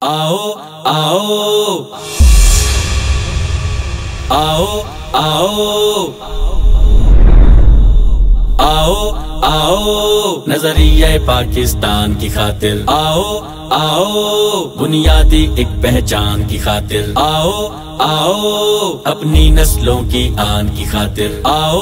आओ आओ आओ आओ आओ आओ नजरिया पाकिस्तान की खातिर आओ आओ बुनियादी एक पहचान की खातिर आओ आओ अपनी नस्लों की आन की खातिर आओ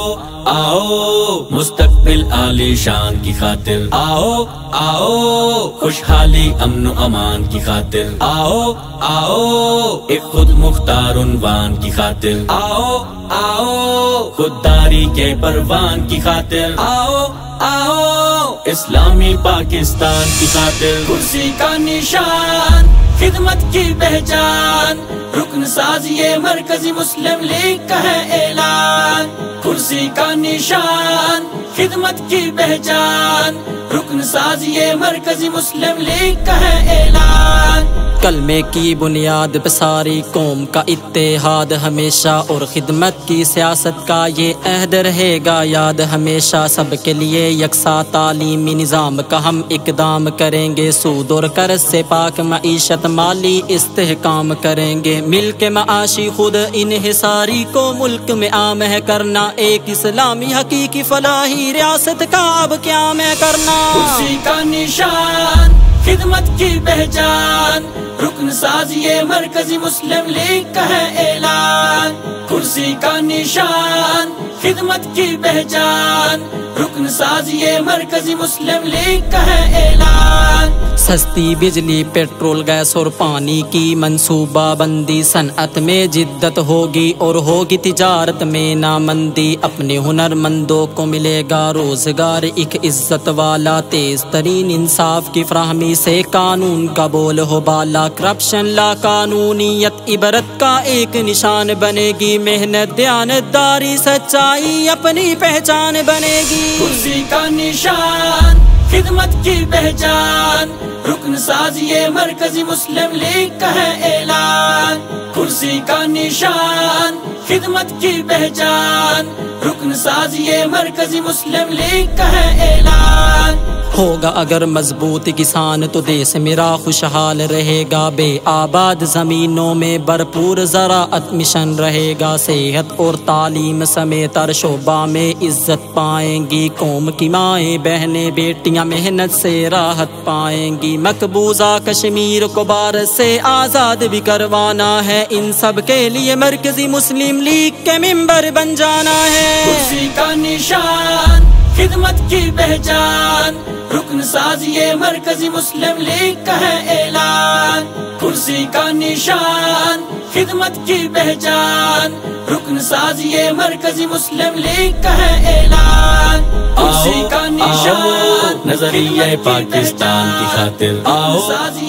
आओ मुस्तकबिल आलीशान की खातिर आओ आओ खुशहाली अमन अमान की खातिर आओ आओ एक खुद मुख्तार उन्वान की खातिर आओ आओ खुददारी के परवान की खातिर आओ आओ इस्लामी पाकिस्तान की खातिर कुर्सी का निशान खिदमत की पहचान रुकन साज ये मरकजी मुस्लिम लीग का है ऐलान कुर्सी का निशान खिदमत की पहचान रुकन साज ये मरकजी मुस्लिम लीग का है ऐलान कलमे की बुनियाद पे सारी कौम का इत्तेहाद हमेशा और खिदमत की सियासत का ये अहद रहेगा याद हमेशा सबके लिए यकसा तालीमी निज़ाम का हम इकदाम करेंगे सूद और कर्ज से पाक मईशत माली इस्तेहकाम करेंगे मिल के माशी खुद इन्हिसारी को मुल्क में आम है करना एक इस्लामी हकीकी फलाही रियासत का अब क्या में करना कुर्सी का निशान खिदमत की पहचान रुकन साज ये मरकजी मुस्लिम लीग का है ऐलान कुर्सी का निशान खिदमत की पहचान रुकन साज ये मरकजी मुस्लिम लीग का है ऐलान सस्ती बिजली पेट्रोल गैस और पानी की मंसूबा बंदी सनअत में जिद्दत होगी और होगी तिजारत में नामंदी अपने हुनरमंदों को मिलेगा रोजगार एक इज्जत वाला तेज तरीन इंसाफ की फराहमी से कानून का बोल हो बाला करप्शन ला कानूनियत इबरत का एक निशान बनेगी मेहनत दयानतदारी सच्चाई अपनी पहचान बनेगी कुर्सी का निशान खिदमत की पहचान रुकन साज ये मरकजी मुस्लिम लीग का है ऐलान कुर्सी का निशान खिदमत की पहचान रुकन साज ये मरकजी मुस्लिम लीग का है ऐलान होगा अगर मजबूत किसान तो देश मेरा खुशहाल रहेगा बेआबाद जमीनों में भरपूर ज़राअत मिशन रहेगा सेहत और तालीम समेत हर शोबा में इज्जत पाएंगी कौम की माएँ बहनें बेटियां मेहनत से राहत पाएंगी मकबूजा कश्मीर को भारत से आज़ाद भी करवाना है इन सब के लिए मरकजी मुस्लिम लीग के मेंबर बन जाना है कुर्सी का निशान खिदमत की पहचान रुकन साज ये मरकजी मुस्लिम लीग का है ऐलान कुर्सी का निशान खिदमत की पहचान रुकन साज ये मरकजी मुस्लिम लीग का है ऐलान कुर्सी का निशान नजरिया पाकिस्तान की खातिर आओ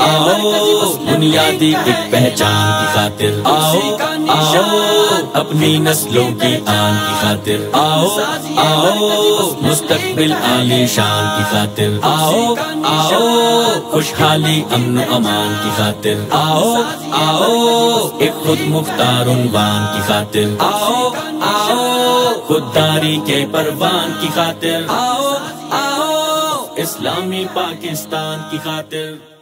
आओ बुनियादी एक पहचान की खातिर आओ आओ अपनी नस्लों की आन की खातिर आओ आओ मुस्तकबिल आलीशान की खातिर आओ आओ खुशहाली अमन अमान की खातिर आओ आओ एक खुद मुख्तार उन्वान की खातिर आओ आओ खुददारी के परवान की खातिर आओ आओ इस्लामी पाकिस्तान की खातिर।